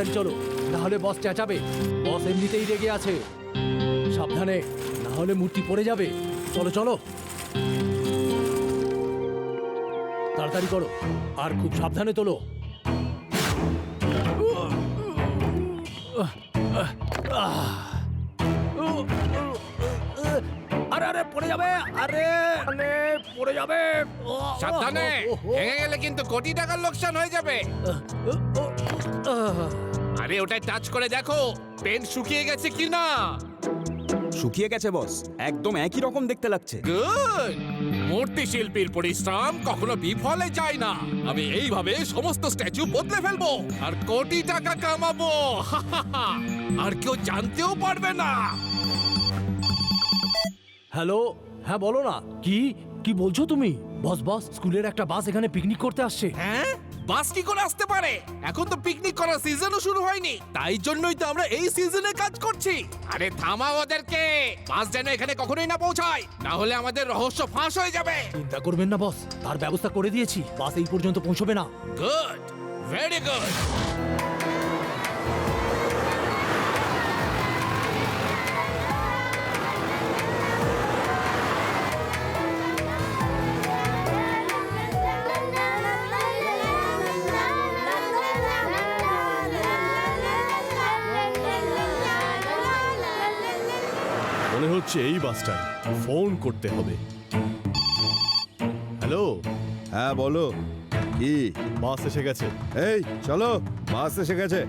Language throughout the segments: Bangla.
তাড়াতাড়ি চলো, না হলে বস চেঁচাবে। বস এমনিতেই রেগে আছে। সাবধানে, না হলে মূর্তি পড়ে যাবে। চলো চলো, তাড়াতাড়ি করো, আর খুব সাবধানে তোলো। আরে আরে পড়ে যাবে, আরে আরে পড়ে যাবে। সাবধানে, ভেঙে গেলে কিন্তু কোটি টাকার লোকসান হয়ে যাবে। আরে ওটাই টাচ করে দেখো পেন শুকিয়ে গেছে কিনা। শুকিয়ে গেছে বস, একদম একই রকম দেখতে লাগছে। গুড। মূর্তি শিল্পীর পরিশ্রম কখনো বিফলে যায় না। আমি এইভাবে সমস্ত স্ট্যাচু বদলে ফেলবো আর কোটি টাকা কামাবো। আর কেউ জানতেও পারবে না। হ্যালো, হ্যাঁ বলো না। কি কি বলছো তুমি? বস বস, স্কুলের একটা বাস এখানে পিকনিক করতে আসছে। হ্যাঁ, বাস কি করে আসতে পারে? এখন তো পিকনিক করার সিজনও শুরু হয়নি, তাই জন্যই তো আমরা এই সিজনে কাজ করছি। আরে থামাও ওদেরকে, বাস যেন এখানে কখনোই না পৌঁছায়, না হলে আমাদের রহস্য ফাঁস হয়ে যাবে। চিন্তা করবেন না বস, তার ব্যবস্থা করে দিয়েছি। বাস এই পর্যন্ত পৌঁছবে না। Good, very good. মনে হচ্ছে এই বাসটায় ফোন করতে হবে। হ্যালো, হ্যাঁ বলো, কি? বাস এসে গেছে। এই চলো, বাস এসে গেছে।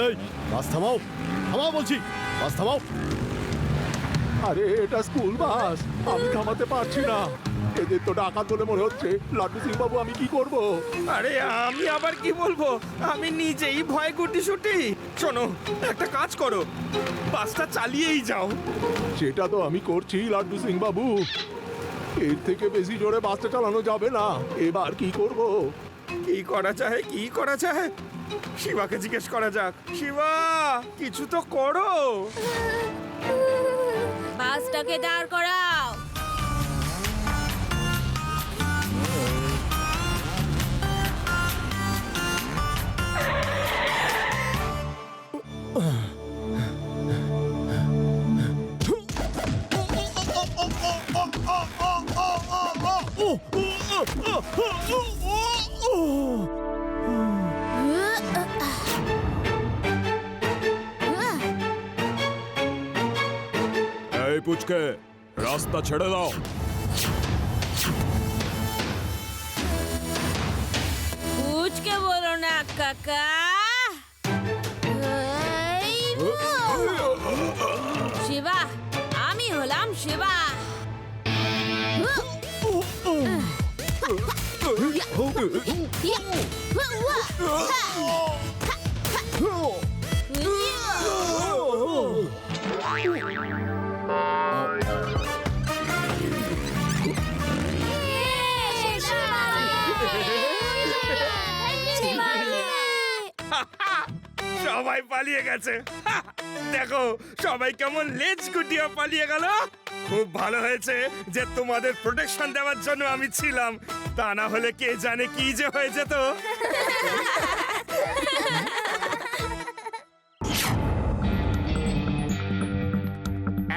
এই বাস থামাও, থামাও বলছি, বাস থামাও। আরে এটা স্কুল বাস, আমি থামাতে পারছি না। এদের তো ডাকাত বলে মনে হচ্ছে। লাড্ডু সিং বাবু, আমি কি করব? আরে আমি আবার কি বলবো, আমি নিজেই ভয় গুটিসুটি। শোনো, একটা কাজ করো, বাসটা চালিয়েই যাও। সেটা তো আমি করছি লাড্ডু সিং বাবু। এর থেকে বেশি জোরে বাসটা চালানো যাবে না। এবার কি করব? কি করা যায়, কি করা যায়? শিবাকে জিজ্ঞেস করা যাক। শিবা, কিছু তো করো। বাসটাকে দাঁড় করাও। এই পুচকে, রাস্তা ছেড়ে দাও। পুচকে বলো না কাকা। শিবা, আমি হলাম শিবা। সবাই পালিয়ে গেছে। দেখো সবাই কেমন লেজ গুটিয়ে পালিয়ে গেল। খুব ভালো হয়েছে যে তোমাদের প্রোটেকশন দেওয়ার জন্য আমি ছিলাম, তা না হলে কে জানে কি যে হয়ে যেত।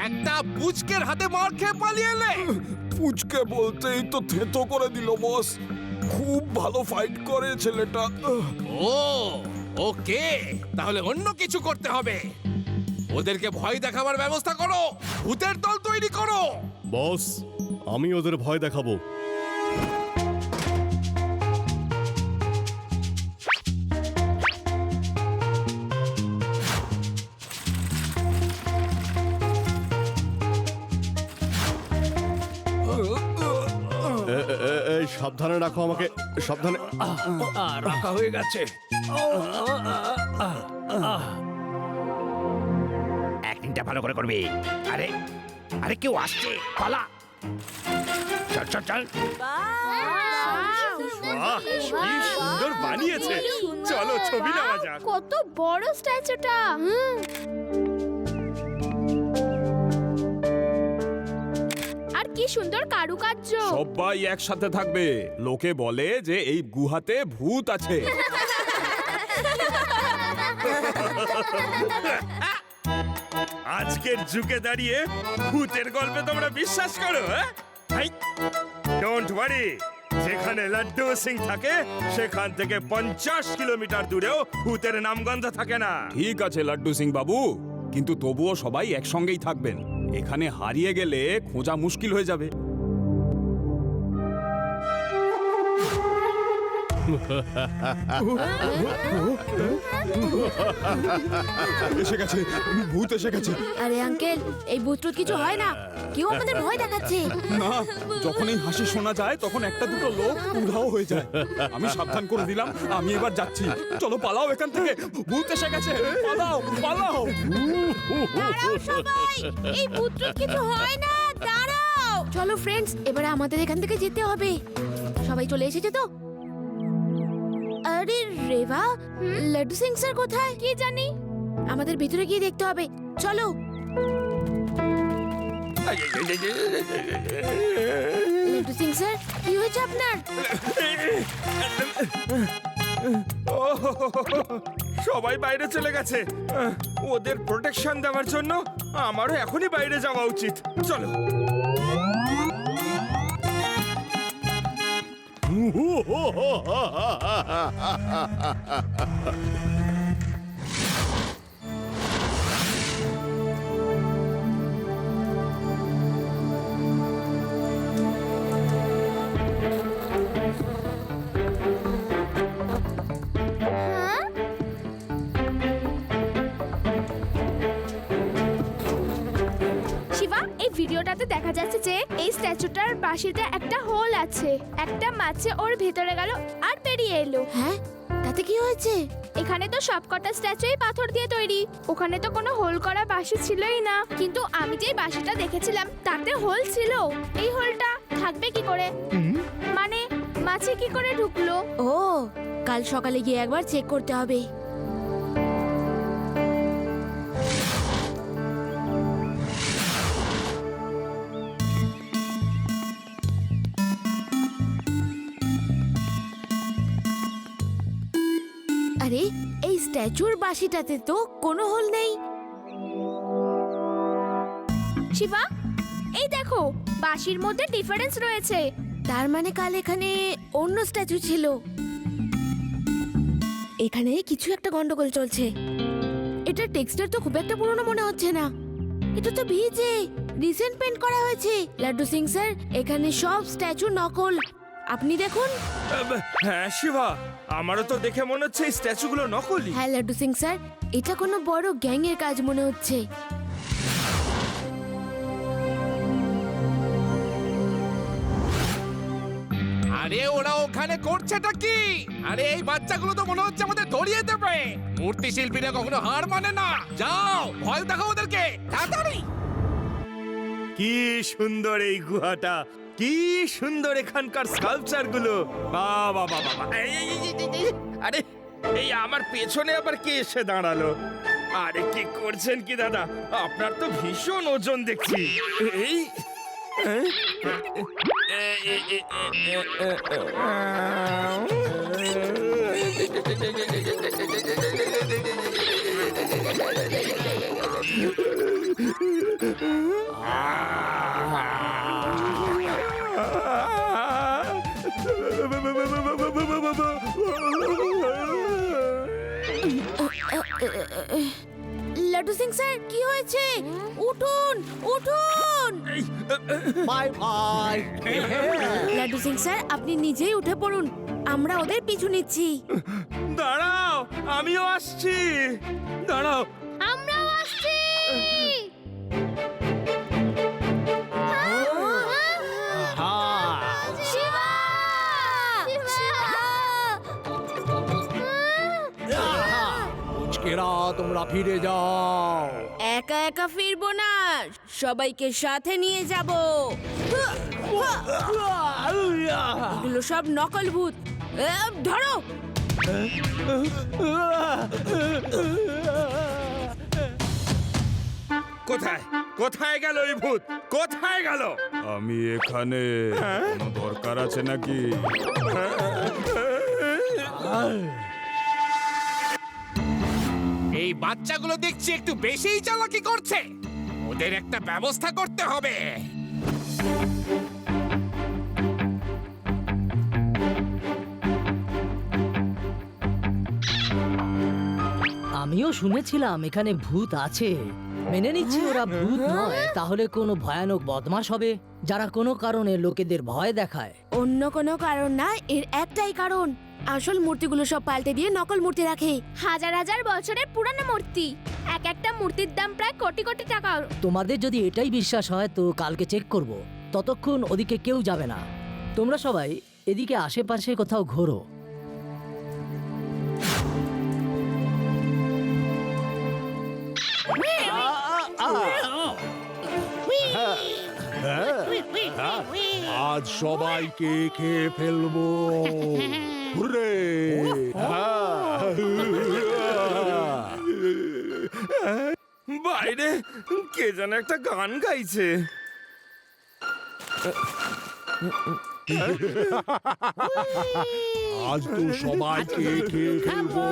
একটা পুচকের হাতে মার খেয়ে পালিয়ে এলে। পুচকে বলতেই তো থেতো করে দিল বস। খুব ভালো ফাইট করে ছেলেটা। ও ওকে, তাহলে অন্য কিছু করতে হবে। ওদেরকে ভয় দেখাবার ব্যবস্থা করো, ভূতের দল তৈরি করো। বস, আমি ওদের ভয় দেখাবো। এই সাবধানে রাখো আমাকে, সাবধানে। রাখা হয়ে গেছে। অ্যাক্টিংটা ভালো করে করবি। আরে আরে কেউ আসছে, পালা। চল চল চল। বাহ কি সুন্দর বানিয়েছে চলো ছবি নেওয়া যাক কত বড় স্ট্যাচুটা আর কি সুন্দর কারুকার্য সবাই একসাথে থাকবে লোকে বলে যে এই গুহাতে ভূত আছে আজকের যুগে দাঁড়িয়ে ভূতের গল্পে তোমরা বিশ্বাস করো ডোন্ট ওয়ারি যেখানে লাড্ডু সিং থাকে সেখান থেকে 50 কিলোমিটার দূরেও ভূতের নামগন্ধ থাকে না ঠিক আছে লাড্ডু সিং বাবু কিন্তু তবুও সবাই একসঙ্গেই থাকবেন এখানে হারিয়ে গেলে খোঁজা মুশকিল হয়ে যাবে এসে গেছে ভূত এসে গেছে আরে আঙ্কেল এই ভূতটুত কিছু হয় না কেউ আমাদের ভয় দেখাচ্ছে না যখন এই হাসি শোনা যায় তখন একটা দুটো লোক উধাও হয়ে যায় আমি সাবধান করে দিলাম আমি এবার যাচ্ছি চলো পালাও এখান থেকে ভূত এসে গেছে পালাও পালাও সবাই এই ভূতটুত কিছু হয় না দাঁড়াও চলো ফ্রেন্ডস এবারে আমাদের এখান থেকে যেতে হবে সবাই চলে এসেছে তো আরে রেবা লাড্ডু সিং স্যার কোথায় কি জানি আমাদের ভিতরে গিয়ে দেখতে হবে চলো লাড্ডু সিং স্যার কি হয়েছে আপনার সবাই বাইরে চলে গেছে ওদের প্রোটেকশন দেওয়ার জন্য আমারও এখনই বাইরে যাওয়া উচিত চলো শিবা এই ভিডিওটাতে দেখা যাচ্ছে যে এই স্ট্যাচুটার বাঁশিতে একটা হোল আছে একটা মাছে ওর ভেতরে গেল আর বেরিয়ে এলো হ্যাঁ তাতে কি হয়েছে এখানে তো সবকটা স্ট্যাচুই পাথর দিয়ে তৈরি ওখানে তো কোনো হোল করা বাঁশি ছিলই না কিন্তু আমি যে বাঁশিটা দেখেছিলাম তাতে হোল ছিল এই হোলটা থাকবে কি করে মানে মাছে কি করে ঢুকলো ও কাল সকালে গিয়ে একবার চেক করতে হবে আরে এই স্ট্যাচুর বাঁশিটাতে তো কোনো হোল নেই শিবা এই দেখো বাঁশির মধ্যে ডিফারেন্স রয়েছে তার মানে কাল এখানে অন্য স্ট্যাচু ছিল এখানে কিছু একটা গন্ডগোল চলছে এটা টেক্সচার তো খুব একটা পুরনো মনে হচ্ছে না এটা তো ভিজে রিসেন্ট পেন্ট করা হয়েছে লাড্ডু সিং স্যার এখানে সব স্ট্যাচু নকল আপনি দেখুন হ্যাঁ শিবা আমারও তো দেখে মনে হচ্ছে এই স্ট্যাচুগুলো নকলি হ্যাঁ লাড্ডু সিং স্যার এটা কোনো বড় গ্যাং এর কাজ মনে হচ্ছে আরে ওরা ওখানে করছেটা কি আরে এই বাচ্চাগুলো তো মনে হচ্ছে আমাদের ধরিয়ে দেবে মূর্তি শিল্পীরা কখনো হার মানে না যাও ভয় দেখাও ওদেরকে তাড়াতাড়ি কি সুন্দর এই গুহাটা কি সুন্দর এখানকার স্কাল্পচার গুলো বাবা বাবা আরে এই আমার পেছনে আবার কে এসে দাঁড়ালো আরে কি করছেন কি দাদা আপনার তো ভীষণ ওজন দেখছি এই লাড্ডু সিং স্যার কি হয়েছে উঠুন উঠুন bye bye Laddu Singh sir আপনি নিজেই উঠে পড়ুন আমরা ওদের পিছু নিচ্ছি দাঁড়াও আমিও আসছি দাঁড়াও আমরাও আসছি শিবা পুচকেরা তোমরা ফিরে যাও একা একা ফিরবো না সবাইকে সাথে নিয়ে যাব এগুলো সব নকল ভূত। ধরো। কোথায় কোথায় গেল ওই ভূত, কোথায় গেল? আমি এখানে। কোনো দরকার আছে নাকি? এই বাচ্চাগুলো দেখছি একটু বেশিই চালাকি করছে, ওদের একটা ব্যবস্থা করতে হবে। আমিও শুনেছিলাম এখানে ভূত আছে। মেনে নিচ্ছি ওরা ভূত নয়, তাহলে কোনো ভয়ানক বদমাশ হবে যারা কোনো কারণে লোকেদের ভয় দেখায়। অন্য কোনো কারণ না, এর একটাই কারণ, আসল মূর্তিগুলো সব পাল্টে দিয়ে নকল মূর্তি রাখে। হাজার হাজার বছরের পুরানো মূর্তি, এক একটা মূর্তির দাম প্রায় কোটি কোটি টাকা। তোমাদের যদি এটাই বিশ্বাস হয় তো কালকে চেক করব। ততক্ষণ ওদিকে কেউ যাবে না। তোমরা সবাই এদিকে আশেপাশে কোথাও ঘোরো। আজ সবাইকে খেয়ে ফেলবো। হুররে! বাইরে কে যেন একটা গান গাইছে। আজ তো সবাইকে খেয়ে ফেলবো।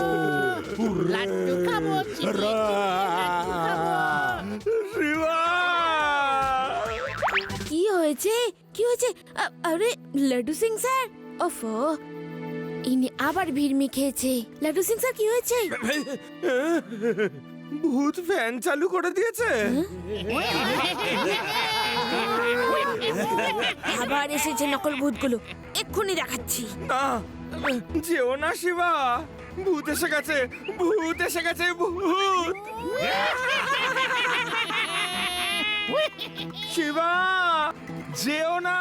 হুররে! শিবা! কি হয়েছে, কি হয়েছে? আরে লাড্ডু সিং স্যার, ওফো, ইনি আবার ভিড়মি খেয়েছে। লাড্ডু সিং স্যার কি হয়েছে? ভূত ফ্যান চালু করে দিয়েছে। আবার এসেছে নকল ভূতগুলো, এক্ষুনি দেখাচ্ছি। না, যেও না শিবা, ভূত এসে গেছে, ভূত এসে গেছে, ভূত! শিবা, যেও না।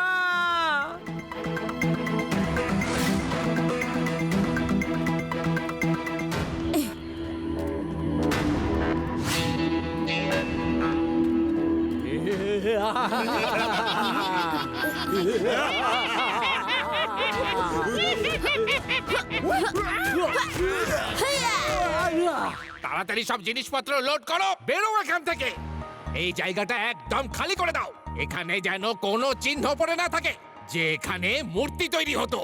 তাড়াতাড়ি সব জিনিসপত্র লোড করো, বেরো এখান থেকে। এই জায়গাটা একদম খালি করে দাও। এখানে যেন কোনো চিহ্ন পড়ে না থাকে যে এখানে মূর্তি তৈরি হতো।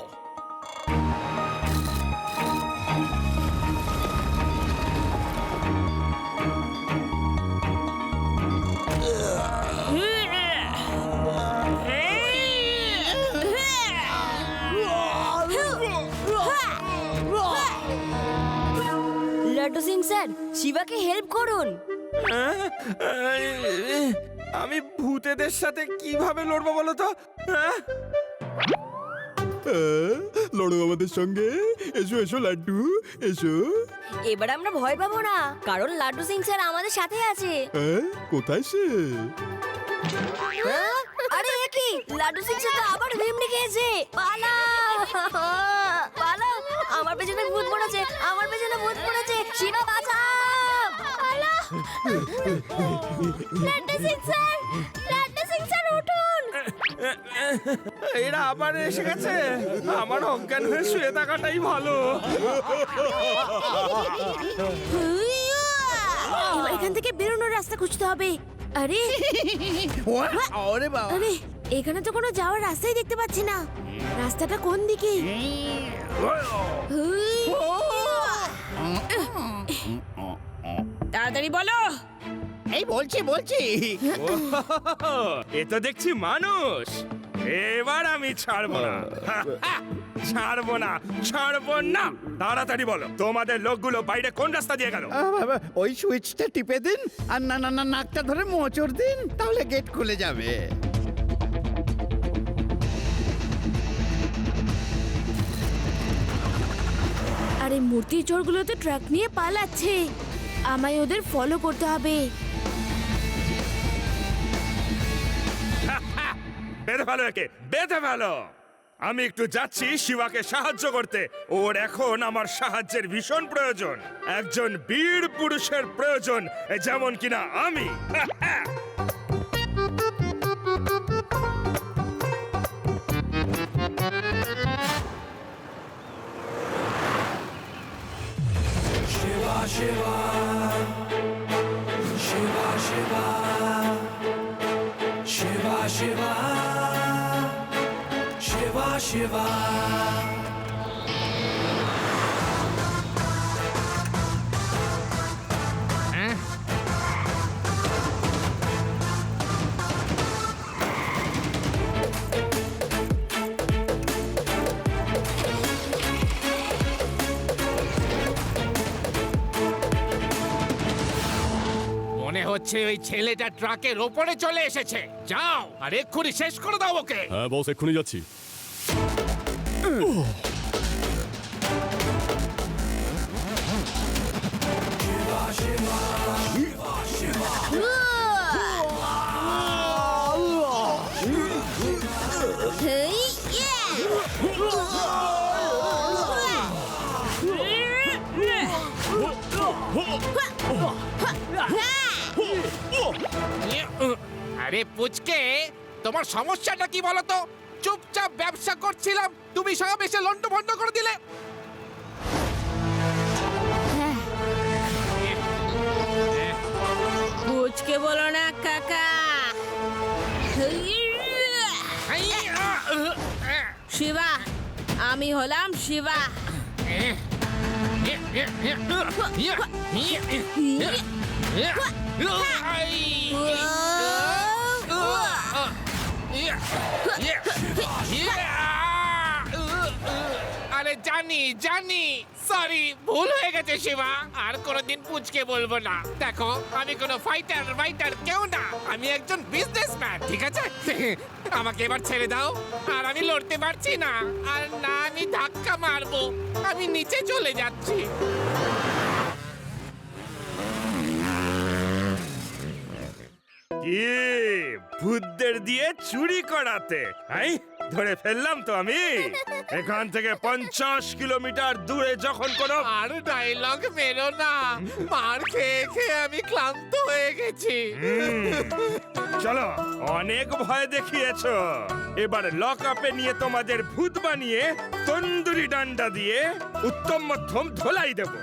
লাড্ডু সিং স্যার, শিবাকে হেল্প করুন। আমি ভূতেদের সাথে কিভাবে লড়বো বলো তো? হ্যাঁ? লড়ো আমাদের সঙ্গে। এসো এসো লাড্ডু, এসো। এবার আমরা ভয় পাবো না, কারণ লাড্ডু সিং স্যার আমাদের সাথে আছে। কোথায় সে? আরে এ কি, লাড্ডু সিং স্যার তো আবার ভিমড়ি খেয়েছে। পালাও, পালাও, আমার পেছনে ভূত পড়েছে, আমার পেছনে ভূত পড়েছে। শিবা বাঁচাও, পালাও। লাড্ডু সিং স্যার, লাড্ডু সিং স্যার উঠুন। এরা আবার এসে গেছে। আমার অজ্ঞান হয়ে শুয়ে থাকাটাই ভালো। এবার এখান থেকে বেরোনোর রাস্তা খুঁজতে হবে। আরে আরে, এখানে তো কোনো যাওয়ার রাস্তাই দেখতে পাচ্ছি না। রাস্তাটা কোন দিকে? তাড়াতাড়ি বলো। এই বলছি। এ তো দেখছি মানুষ। এবার আমি ছাড়বো না, ছাড়বো না। তাড়াতাড়ি বলো, তোমাদের লোকগুলো বাইরে কোন রাস্তা দিয়ে গেল? ওই সুইচটা টিপে দিন আর না নাকটা ধরে মোচড় দিন, তাহলে গেট খুলে যাবে। আরে মূর্তি চোরগুলো তো ট্রাক নিয়ে পালাচ্ছে, আমায় ওদের ফলো করতে হবে। বেঁধে ফেলো একে, বেঁধে ফেলো। আমি একটু যাচ্ছি শিবাকে সাহায্য করতে। ওর এখন আমার সাহায্যের ভীষণ প্রয়োজন। একজন বীর পুরুষের প্রয়োজন, যেমন কিনা আমি। মনে হচ্ছে ওই ছেলেটা ট্রাকের ওপরে চলে এসেছে। যাও আর এক্ষুনি শেষ করে দাও ওকে। হ্যাঁ বস, এক্ষুনি যাচ্ছি। আরে পুচকে, তোমার সমস্যাটা কি বলো তো? চুপচাপ ব্যবসা করছিলাম, তুমি সব এসে লন্ডভন্ড করে দিলে। পুচকে বলো না কাকা। শিবা, আমি হলাম শিবা। আরে জানি জানি, সরি, ভুল হয়ে গেছে শিবা। আর কোনোদিন পুচকে বলবো না। দেখো, আমি কোনো ফাইটার কেউ না, আমি একজন বিজনেসম্যান, ঠিক আছে? আমাকে এবার ছেড়ে দাও। আর আমি লড়তে পারছি না, আর না আমি ধাক্কা মারবো। আমি নিচে চলে যাচ্ছি। কি ভূতদের দিয়ে চুরি করাতে, হাই ধরে ফেললাম তো আমি। এখান থেকে 50 কিলোমিটার দূরে যখন কোনো আর ডায়লগ মেরো না, মার খেয়ে খেয়ে আমি ক্লান্ত হয়ে গেছি। চলো, অনেক ভয় দেখিয়েছো, এবার লক আপে নিয়ে তোমাদের ভূত বানিয়ে তন্দুরি ডান্ডা দিয়ে উত্তম মধ্যম ধোলাই দেবো।